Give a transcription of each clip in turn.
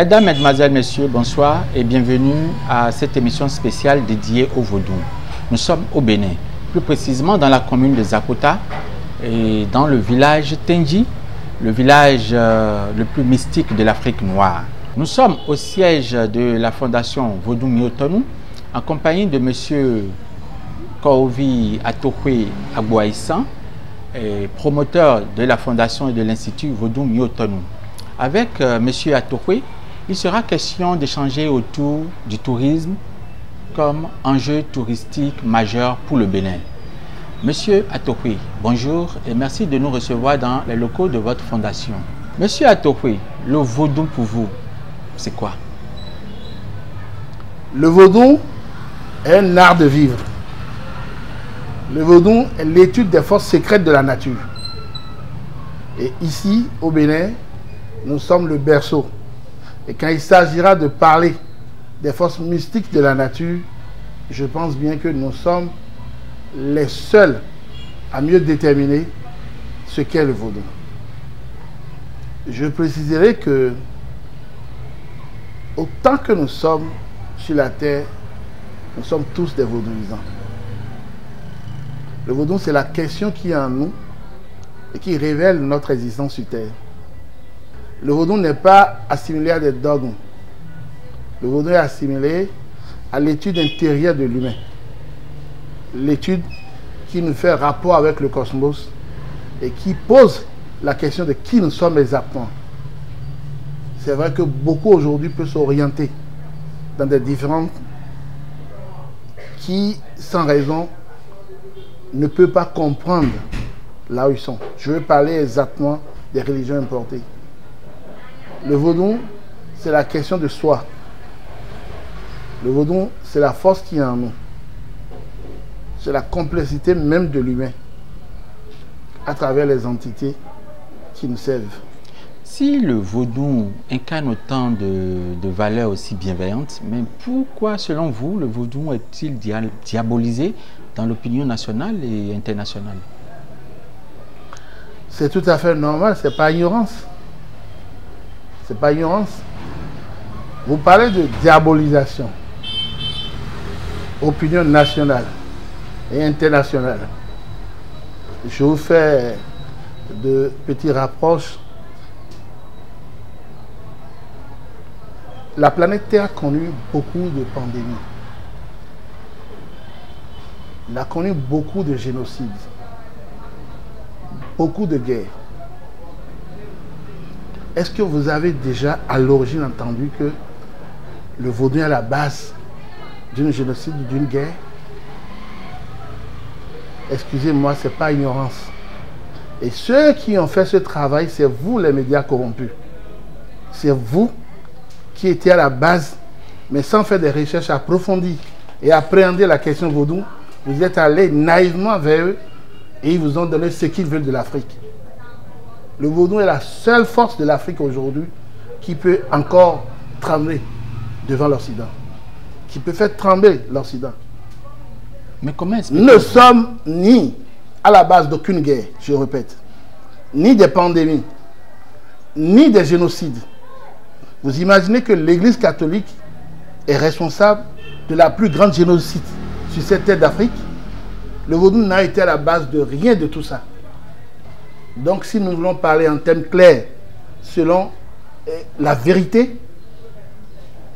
Mesdames, Mesdemoiselles, Messieurs, bonsoir et bienvenue à cette émission spéciale dédiée au vaudou. Nous sommes au Bénin, plus précisément dans la commune de Zakota et dans le village Tenji, le village le plus mystique de l'Afrique noire. Nous sommes au siège de la fondation Vodou Miotonou en compagnie de M. Korovi Atokwe Agboaïsan, promoteur de la fondation et de l'Institut Vodou Miotonou. Avec M. Atokwe, il sera question d'échanger autour du tourisme comme enjeu touristique majeur pour le Bénin. Monsieur Atokwe, bonjour et merci de nous recevoir dans les locaux de votre fondation. Monsieur Atokwe, le vaudou pour vous, c'est quoi? Le vaudou est un art de vivre. Le vaudou est l'étude des forces secrètes de la nature. Et ici, au Bénin, nous sommes le berceau. Et quand il s'agira de parler des forces mystiques de la nature, je pense bien que nous sommes les seuls à mieux déterminer ce qu'est le vaudou. Je préciserai que autant que nous sommes sur la terre, nous sommes tous des vaudouisants. Le vaudou, c'est la question qui est en nous et qui révèle notre existence sur terre. Le vaudou n'est pas assimilé à des dogmes. Le vaudou est assimilé à l'étude intérieure de l'humain. L'étude qui nous fait rapport avec le cosmos et qui pose la question de qui nous sommes exactement. C'est vrai que beaucoup aujourd'hui peuvent s'orienter dans des différentes qui, sans raison, ne peuvent pas comprendre là où ils sont. Je veux parler exactement des religions importées. Le vaudou, c'est la question de soi. Le vaudou, c'est la force qui est en nous. C'est la complexité même de l'humain à travers les entités qui nous servent. Si le vaudou incarne autant de valeurs aussi bienveillantes, mais pourquoi, selon vous, le vaudou est-il diabolisé dans l'opinion nationale et internationale? C'est tout à fait normal, c'est pas ignorance. C'est pas ignorance. Vous parlez de diabolisation, opinion nationale et internationale. Je vous fais de petits rapproches. La planète Terre a connu beaucoup de pandémies. Elle a connu beaucoup de génocides, beaucoup de guerres. Est-ce que vous avez déjà à l'origine entendu que le vaudou est à la base d'un génocide ou d'une guerre? Excusez-moi, ce n'est pas ignorance. Et ceux qui ont fait ce travail, c'est vous les médias corrompus. C'est vous qui étiez à la base, mais sans faire des recherches approfondies et appréhender la question vaudou, vous êtes allés naïvement vers eux et ils vous ont donné ce qu'ils veulent de l'Afrique. Le vaudou est la seule force de l'Afrique aujourd'hui qui peut encore trembler devant l'Occident, qui peut faire trembler l'Occident. Mais comment nous ne sommes ni à la base d'aucune guerre, je répète, ni des pandémies, ni des génocides. Vous imaginez que l'Église catholique est responsable de la plus grande génocide sur cette terre d'Afrique? Le vaudou n'a été à la base de rien de tout ça. Donc si nous voulons parler en termes clairs, selon la vérité,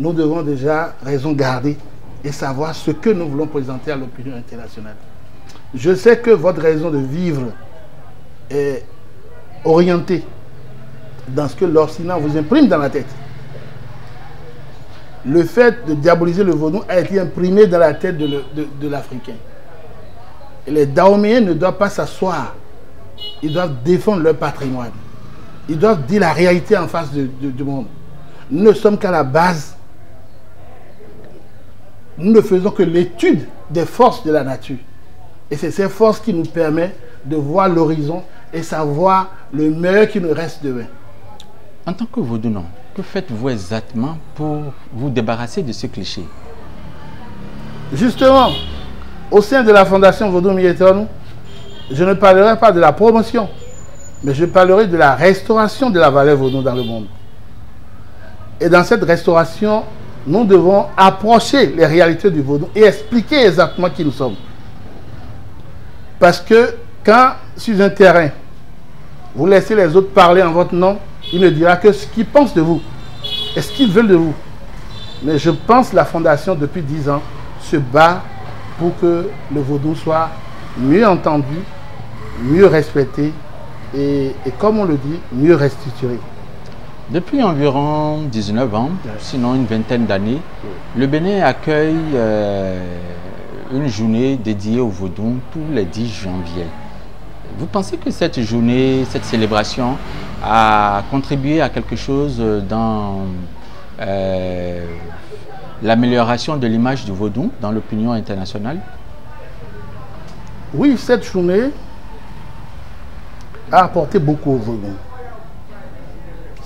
nous devons déjà raison garder et savoir ce que nous voulons présenter à l'opinion internationale. Je sais que votre raison de vivre est orientée dans ce que l'Occident vous imprime dans la tête. Le fait de diaboliser le vaudou a été imprimé dans la tête de l'Africain. Et les Dahoméens ne doivent pas s'asseoir. Ils doivent défendre leur patrimoine. Ils doivent dire la réalité en face du monde. Nous ne sommes qu'à la base. Nous ne faisons que l'étude des forces de la nature. Et c'est ces forces qui nous permettent de voir l'horizon et savoir le meilleur qui nous reste demain. En tant que vaudounon, que faites-vous exactement pour vous débarrasser de ce cliché? Justement, au sein de la fondation Vodou Miotonou, je ne parlerai pas de la promotion, mais je parlerai de la restauration de la valeur vaudou dans le monde. Et dans cette restauration, nous devons approcher les réalités du vaudou et expliquer exactement qui nous sommes. Parce que quand, sur un terrain, vous laissez les autres parler en votre nom, il ne dira que ce qu'ils pensent de vous et ce qu'ils veulent de vous. Mais je pense que la Fondation, depuis 10 ans, se bat pour que le vaudou soit mieux entendu, mieux respecté et comme on le dit, mieux restitué. Depuis environ 19 ans, sinon une vingtaine d'années, le Bénin accueille une journée dédiée au vaudou tous les 10 janvier. Vous pensez que cette journée, cette célébration a contribué à quelque chose dans l'amélioration de l'image du vaudou dans l'opinion internationale? Oui, cette journée a apporté beaucoup au vaudou.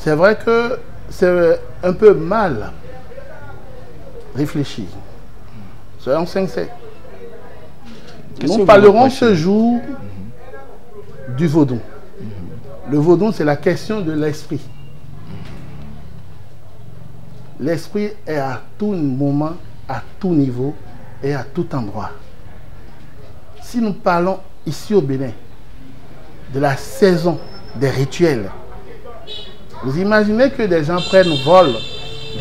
C'est vrai que c'est un peu mal réfléchi. Soyons sincères. Nous parlerons ce jour du vaudou. Le vaudou, c'est la question de l'esprit. L'esprit est à tout moment, à tout niveau et à tout endroit. Si nous parlons ici au Bénin de la saison des rituels, vous imaginez que des gens prennent vol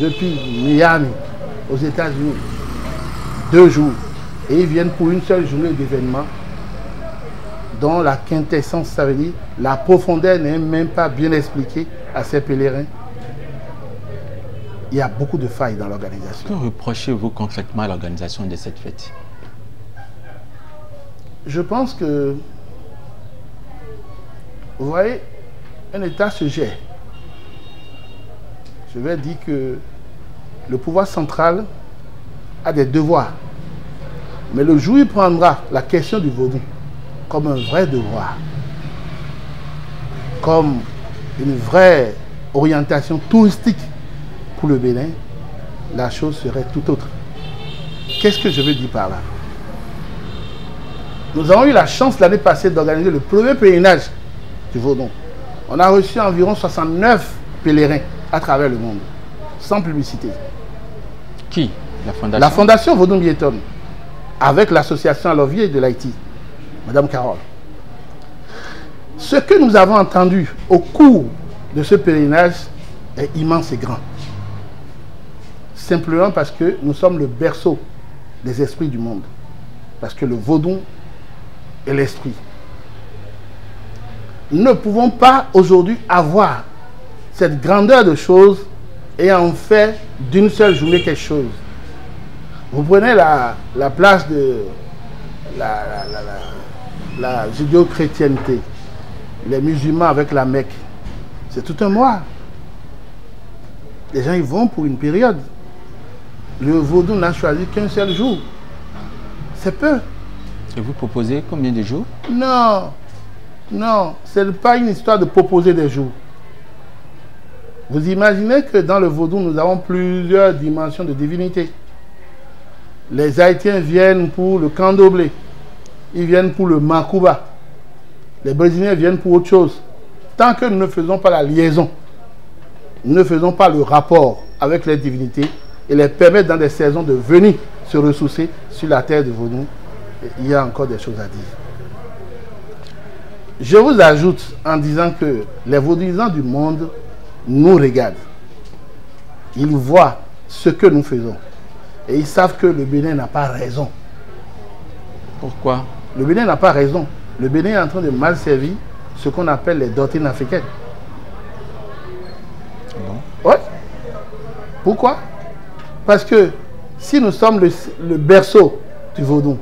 depuis Miami aux États-Unis 2 jours et ils viennent pour une seule journée d'événement dont la quintessence, ça veut dire la profondeur n'est même pas bien expliquée à ces pèlerins. Il y a beaucoup de failles dans l'organisation. Que reprochez-vous concrètement à l'organisation de cette fête? Je pense que, vous voyez, un État se gère. Je vais dire que le pouvoir central a des devoirs. Mais le jour où il prendra la question du vaudou comme un vrai devoir, comme une vraie orientation touristique pour le Bénin, la chose serait tout autre. Qu'est-ce que je veux dire par là? Nous avons eu la chance l'année passée d'organiser le premier pèlerinage du vaudou. On a reçu environ 69 pèlerins à travers le monde, sans publicité. Qui? La Fondation? La Fondation Vaudou Biéton, avec l'association Alovier de l'Haïti, Madame Carole. Ce que nous avons entendu au cours de ce pèlerinage est immense et grand. Simplement parce que nous sommes le berceau des esprits du monde. Parce que le vaudou est l'esprit. Nous ne pouvons pas aujourd'hui avoir cette grandeur de choses et en faire d'une seule journée quelque chose. Vous prenez la place de la judéo-chrétienté, les musulmans avec la Mecque. C'est tout un mois. Les gens y vont pour une période. Le vaudou n'a choisi qu'un seul jour. C'est peu. Et vous proposez combien de jours? Non, non, ce n'est pas une histoire de proposer des jours. Vous imaginez que dans le vaudou, nous avons plusieurs dimensions de divinité. Les Haïtiens viennent pour le candomblé. Ils viennent pour le makuba. Les Brésiliens viennent pour autre chose. Tant que nous ne faisons pas la liaison, nous ne faisons pas le rapport avec les divinités et les permettre dans des saisons de venir se ressourcer sur la terre du vaudou, il y a encore des choses à dire. Je vous ajoute en disant que les vaudouisants du monde nous regardent. Ils voient ce que nous faisons. Et ils savent que le Bénin n'a pas raison. Pourquoi? Le Bénin n'a pas raison. Le Bénin est en train de mal servir ce qu'on appelle les doctrines africaines. Bon. Ouais. Pourquoi? Parce que si nous sommes le berceau du vaudou,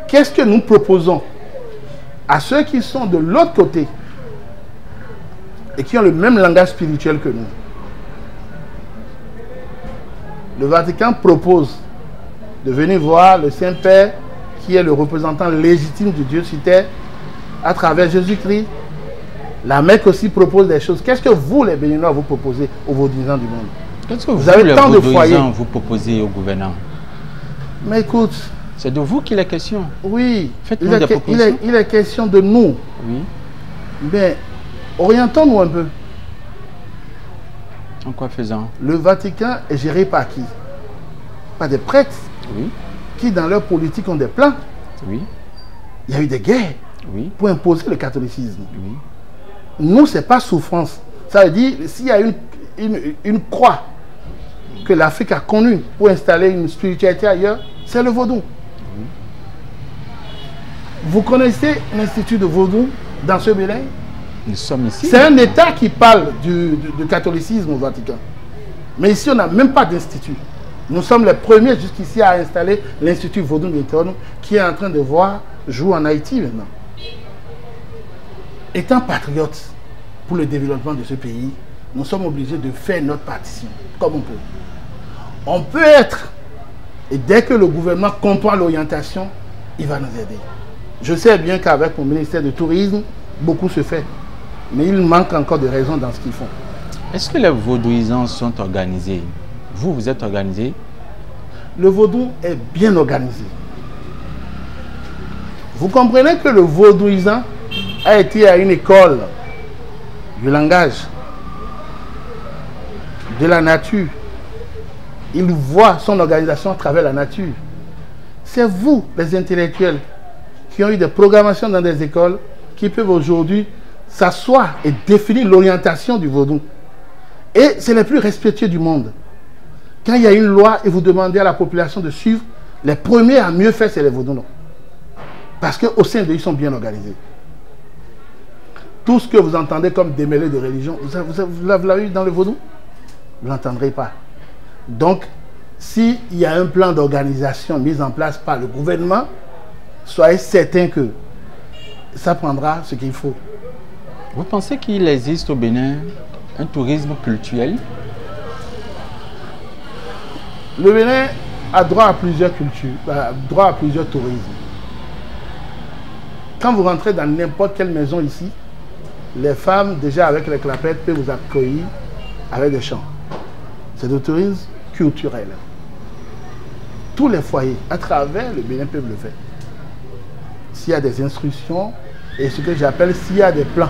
qu'est-ce que nous proposons à ceux qui sont de l'autre côté et qui ont le même langage spirituel que nous? Le Vatican propose de venir voir le Saint-Père qui est le représentant légitime du Dieu sur terre à travers Jésus-Christ. La Mecque aussi propose des choses. Qu'est-ce que vous, les Béninois, vous proposez aux vaudouisants du monde? Qu'est-ce que vous avez tant de foyers vous proposez au gouvernement? Mais écoute, c'est de vous qu'il est question. Oui, faites-nous des propositions. Il est question de nous. Oui. Mais orientons-nous un peu. En quoi faisant? Le Vatican est géré par qui? Par des prêtres, Oui. qui dans leur politique ont des plans. Oui. Il y a eu des guerres, Oui. pour imposer le catholicisme. Oui. Nous, ce n'est pas souffrance. Ça veut dire, s'il y a une croix que l'Afrique a connue pour installer une spiritualité ailleurs, c'est le vaudou. Oui. Vous connaissez l'Institut de vaudou dans ce Bénin? Nous sommes ici. C'est un État qui parle du catholicisme au Vatican. Mais ici, on n'a même pas d'institut. Nous sommes les premiers jusqu'ici à installer l'Institut Vaudou Nton, qui est en train de voir jouer en Haïti maintenant. Étant patriotes pour le développement de ce pays, nous sommes obligés de faire notre partition, comme on peut. On peut être, et dès que le gouvernement comprend l'orientation, il va nous aider. Je sais bien qu'avec mon ministère du Tourisme, beaucoup se fait. Mais il manque encore de raison dans ce qu'ils font. Est-ce que les vaudouisants sont organisés? Vous êtes organisé? Le vaudou est bien organisé. Vous comprenez que le vaudouisant a été à une école du langage, de la nature. Il voit son organisation à travers la nature. C'est vous, les intellectuels, qui ont eu des programmations dans des écoles, qui peuvent aujourd'hui s'asseoir et définir l'orientation du vaudou. Et c'est les plus respectueux du monde. Quand il y a une loi et vous demandez à la population de suivre, les premiers à mieux faire, c'est les vaudous. Parce qu'au sein d'eux, ils sont bien organisés. Tout ce que vous entendez comme démêlé de religion, vous l'avez eu dans le vaudou? Vous ne l'entendrez pas. Donc, s'il y a un plan d'organisation mis en place par le gouvernement, soyez certains que ça prendra ce qu'il faut. Vous pensez qu'il existe au Bénin un tourisme culturel? Le Bénin a droit à plusieurs cultures, droit à plusieurs tourismes. Quand vous rentrez dans n'importe quelle maison ici, les femmes, déjà avec les clapettes, peuvent vous accueillir avec des chants. C'est du tourisme culturel. Tous les foyers, à travers le Bénin, peuvent le faire. S'il y a des instructions et ce que j'appelle s'il y a des plans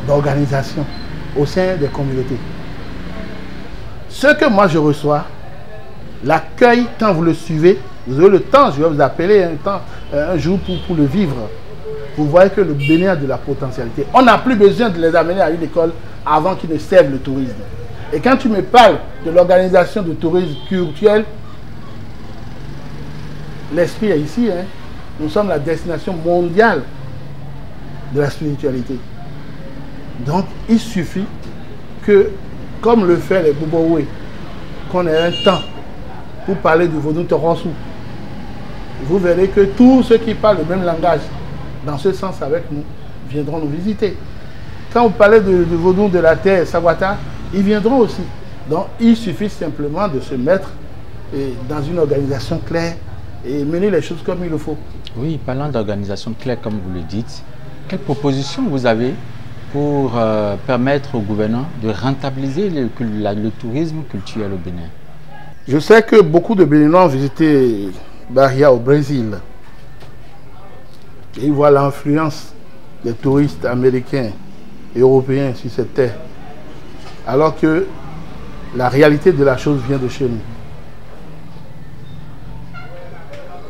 d'organisation au sein des communautés. Ce que moi je reçois, l'accueil, quand vous le suivez, vous avez le temps, je vais vous appeler un jour pour le vivre. Vous voyez que le Bénin a de la potentialité. On n'a plus besoin de les amener à une école avant qu'ils ne servent le tourisme. Et quand tu me parles de l'organisation du tourisme culturel, l'esprit est ici. Hein. Nous sommes la destination mondiale de la spiritualité. Donc, il suffit que, comme le fait les Bouboué, qu'on ait un temps pour parler du vaudou Torossou. Vous verrez que tous ceux qui parlent le même langage, dans ce sens avec nous, viendront nous visiter. Quand vous parlez du vaudou de la terre, Sawata, ils viendront aussi. Donc, il suffit simplement de se mettre dans une organisation claire et mener les choses comme il le faut. Oui, parlant d'organisation claire, comme vous le dites, quelles propositions vous avez pour permettre au gouvernement de rentabiliser le tourisme culturel au Bénin? Je sais que beaucoup de Béninois ont visité Bahia au Brésil. Et ils voient l'influence des touristes américains et européens sur cette terre. Alors que la réalité de la chose vient de chez nous.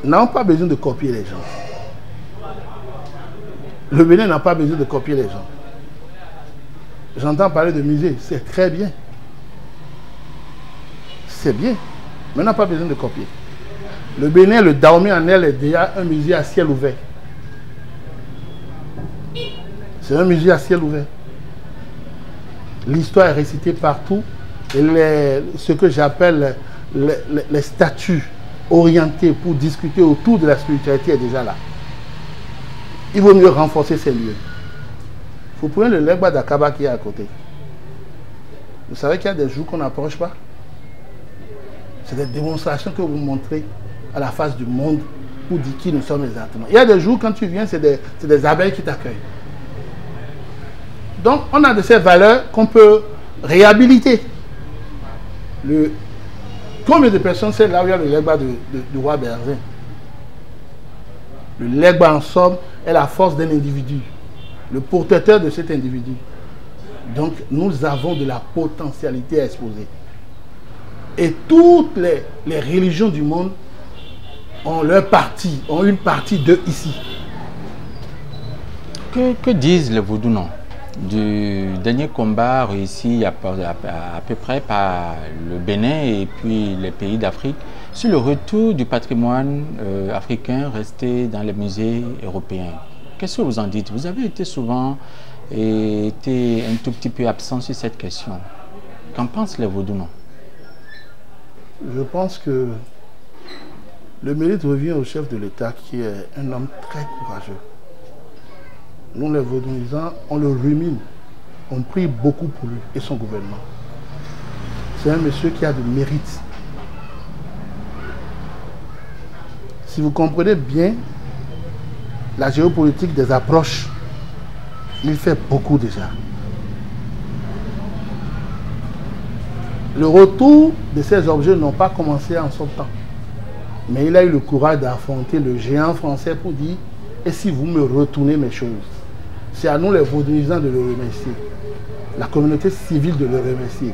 Nous n'avons pas besoin de copier les gens. Le Bénin n'a pas besoin de copier les gens. J'entends parler de musée, c'est très bien. C'est bien, mais on n'a pas besoin de copier. Le Bénin, le Dahomey en elle est déjà un musée à ciel ouvert. C'est un musée à ciel ouvert. L'histoire est récitée partout. Et ce que j'appelle les statues orientées pour discuter autour de la spiritualité est déjà là. Il vaut mieux renforcer ces lieux. Vous prenez le Legba d'Akaba qui est à côté. Vous savez qu'il y a des jours qu'on n'approche pas. C'est des démonstrations que vous montrez à la face du monde pour dire qui nous sommes exactement. Il y a des jours quand tu viens, c'est des abeilles qui t'accueillent. Donc, on a de ces valeurs qu'on peut réhabiliter. Combien de personnes c'est là où il y a le Legba du roi Berzin? Le Legba, en somme, est la force d'un individu, le protecteur de cet individu. Donc nous avons de la potentialité à exposer. Et toutes les religions du monde ont leur partie, ont une partie d'eux ici. Que disent les Vaudous non du dernier combat réussi à peu près par le Bénin et puis les pays d'Afrique sur le retour du patrimoine africain resté dans les musées européens? Qu'est-ce que vous en dites? Vous avez été souvent et été un tout petit peu absent sur cette question. Qu'en pensent les Vaudous non? Je pense que le mérite revient au chef de l'État qui est un homme très courageux. Nous, les Vaudouisants, on le rumine. On prie beaucoup pour lui et son gouvernement. C'est un monsieur qui a du mérite. Si vous comprenez bien la géopolitique des approches, il fait beaucoup déjà. Le retour de ces objets n'ont pas commencé en son temps. Mais il a eu le courage d'affronter le géant français pour dire « Et si vous me retournez mes choses ?» C'est à nous les Vaudouisants de le remercier, la communauté civile de le remercier,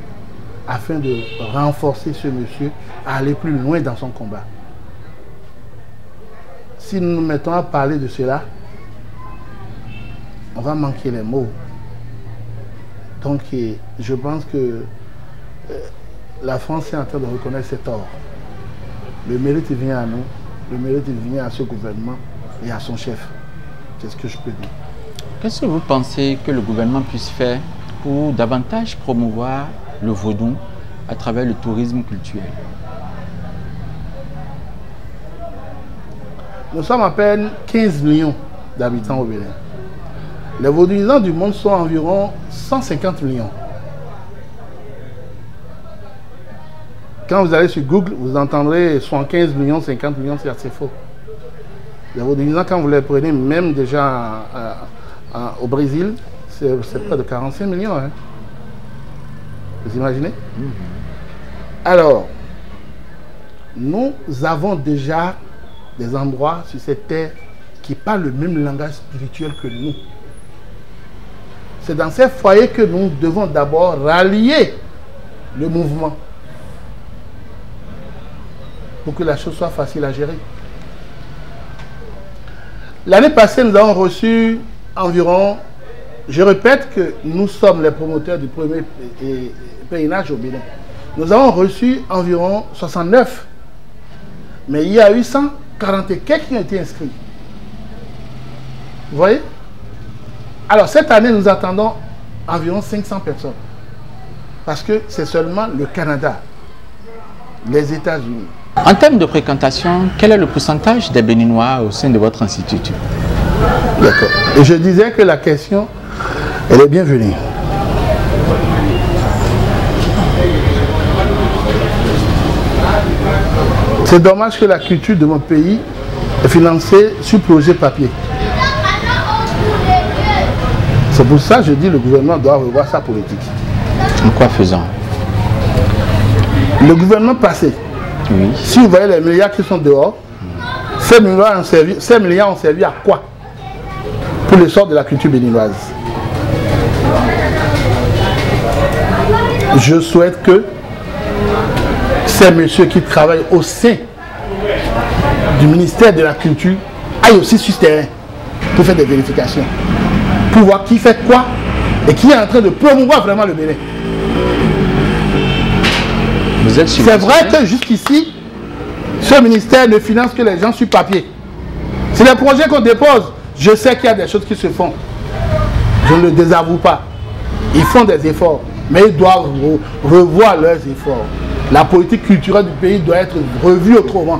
afin de renforcer ce monsieur à aller plus loin dans son combat. Si nous nous mettons à parler de cela, on va manquer les mots. Donc je pense que la France est en train de reconnaître ses torts. Le mérite vient à nous, le mérite vient à ce gouvernement et à son chef. C'est ce que je peux dire. Qu'est-ce que vous pensez que le gouvernement puisse faire pour davantage promouvoir le vaudou à travers le tourisme culturel? Nous sommes à peine 15 millions d'habitants au Bénin. Les vaudouisants du monde sont environ 150 millions. Quand vous allez sur Google, vous entendrez 75 millions, 50 millions, c'est assez faux. Les vaudouisants, quand vous les prenez, même déjà au Brésil, c'est près de 45 millions. Hein. Vous imaginez? Alors, nous avons déjà des endroits sur cette terre qui parlent le même langage spirituel que nous. C'est dans ces foyers que nous devons d'abord rallier le mouvement pour que la chose soit facile à gérer. L'année passée, nous avons reçu environ, je répète que nous sommes les promoteurs du premier pèlerinage au Bénin. Nous avons reçu environ 69, mais il y a eu 140 et quelques qui ont été inscrits. Vous voyez? Alors cette année, nous attendons environ 500 personnes. Parce que c'est seulement le Canada, les États-Unis. En termes de fréquentation, quel est le pourcentage des Béninois au sein de votre institut? D'accord. Et je disais que la question, elle est bienvenue. C'est dommage que la culture de mon pays est financée sur projet papier. C'est pour ça que je dis que le gouvernement doit revoir sa politique. En quoi faisant? Le gouvernement passé, oui. Si vous voyez les milliards qui sont dehors, ces milliards ont servi à quoi? Pour l'essor de la culture béninoise. Je souhaite que ces messieurs qui travaillent au sein du ministère de la Culture aillent aussi sur ce terrain pour faire des vérifications, pour voir qui fait quoi et qui est en train de promouvoir vraiment le Bénin. C'est vrai que jusqu'ici, ce ministère ne finance que les gens sur papier. C'est les projets qu'on dépose. Je sais qu'il y a des choses qui se font. Je ne le désavoue pas. Ils font des efforts, mais ils doivent revoir leurs efforts. La politique culturelle du pays doit être revue autrement.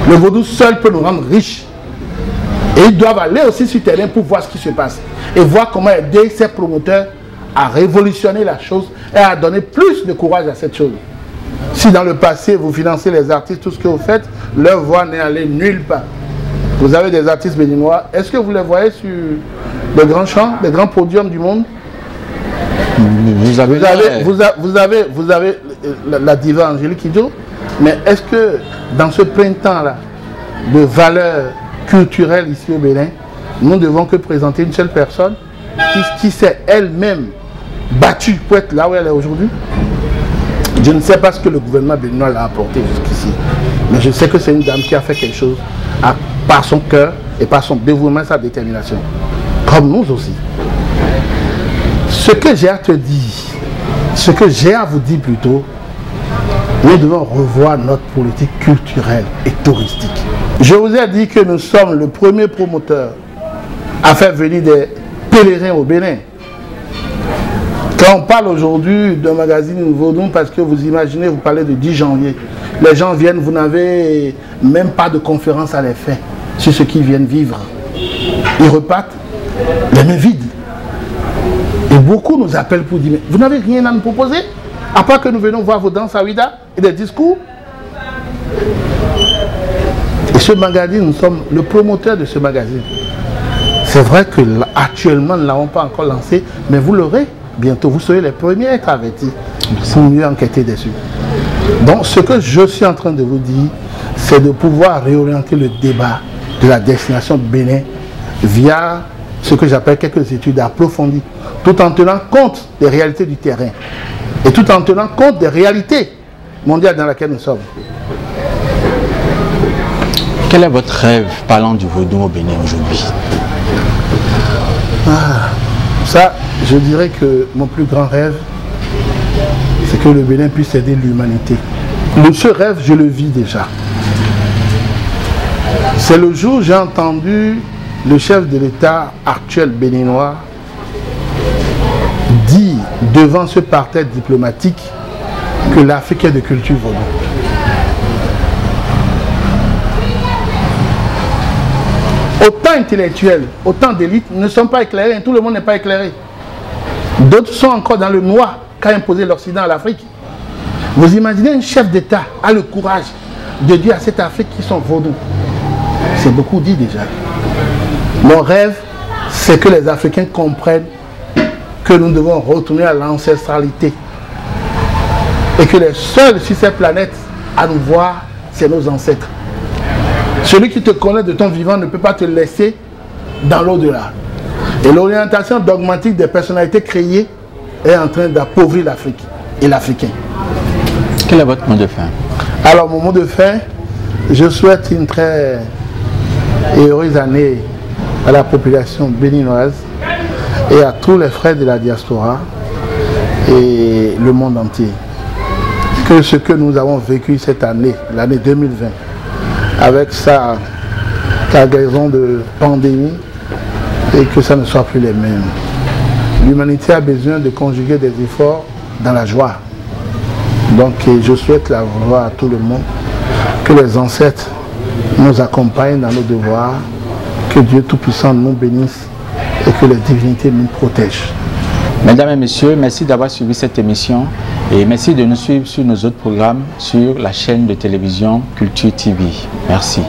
Le vaudou seul peut nous rendre riches. Et ils doivent aller aussi sur le terrain pour voir ce qui se passe. Et voir comment aider ces promoteurs à révolutionner la chose et à donner plus de courage à cette chose. Si dans le passé, vous financez les artistes, tout ce que vous faites, leur voix n'est allée nulle part. Vous avez des artistes béninois. Est-ce que vous les voyez sur les grands champs, les grands podiums du monde? Vous avez la diva Angélique Kidjo, mais est-ce que dans ce printemps-là de valeurs culturelles ici au Bénin, nous ne devons que présenter une seule personne? qui s'est elle-même battue pour être là où elle est aujourd'hui. Je ne sais pas ce que le gouvernement béninois l'a apporté jusqu'ici, mais je sais que c'est une dame qui a fait quelque chose par son cœur et par son dévouement et sa détermination, comme nous aussi. Ce que j'ai à te dire, ce que j'ai à vous dire plutôt, nous devons revoir notre politique culturelle et touristique. Je vous ai dit que nous sommes le premier promoteur à faire venir des pèlerins au Bénin. Quand on parle aujourd'hui d'un magazine Vaudou, parce que vous imaginez, vous parlez de 10 janvier, les gens viennent, vous n'avez même pas de conférence à les faire sur ce qu'ils viennent vivre. Ils repartent les mains vides. Et beaucoup nous appellent pour dire, mais vous n'avez rien à nous proposer, à part que nous venons voir vos danses à Ouida et des discours. Et ce magazine, nous sommes le promoteur de ce magazine. C'est vrai que actuellement, nous ne l'avons pas encore lancé, mais vous l'aurez bientôt. Vous serez les premiers à être avertis pour mieux enquêter dessus. Donc, ce que je suis en train de vous dire, c'est de pouvoir réorienter le débat de la destination Bénin via ce que j'appelle quelques études approfondies, tout en tenant compte des réalités du terrain et tout en tenant compte des réalités mondiales dans lesquelles nous sommes. Quel est votre rêve parlant du vaudou au Bénin aujourd'hui? Ça, je dirais que mon plus grand rêve, c'est que le Bénin puisse aider l'humanité. Ce rêve, je le vis déjà. C'est le jour où j'ai entendu le chef de l'État actuel béninois dire devant ce parterre diplomatique que l'Afrique est de culture vaudou. Autant intellectuels, autant d'élites ne sont pas éclairés, tout le monde n'est pas éclairé. D'autres sont encore dans le noir qu'a imposé l'Occident à l'Afrique. Vous imaginez un chef d'État a le courage de dire à cette Afrique qu'ils sont vaudous. C'est beaucoup dit déjà. Mon rêve, c'est que les Africains comprennent que nous devons retourner à l'ancestralité. Et que les seuls sur cette planète à nous voir, c'est nos ancêtres. Celui qui te connaît de ton vivant ne peut pas te laisser dans l'au-delà. Et l'orientation dogmatique des personnalités créées est en train d'appauvrir l'Afrique et l'Africain. Quel est votre mot de fin? Alors, mon mot de fin, je souhaite une très heureuse année à la population béninoise et à tous les frères de la diaspora et le monde entier. Que ce que nous avons vécu cette année, l'année 2020, avec sa cargaison de pandémie, et que ça ne soit plus les mêmes. L'humanité a besoin de conjuguer des efforts dans la joie. Donc je souhaite la joie à tout le monde, que les ancêtres nous accompagnent dans nos devoirs, que Dieu Tout-Puissant nous bénisse et que les divinités nous protègent. Mesdames et messieurs, merci d'avoir suivi cette émission et merci de nous suivre sur nos autres programmes sur la chaîne de télévision Culture TV. Merci.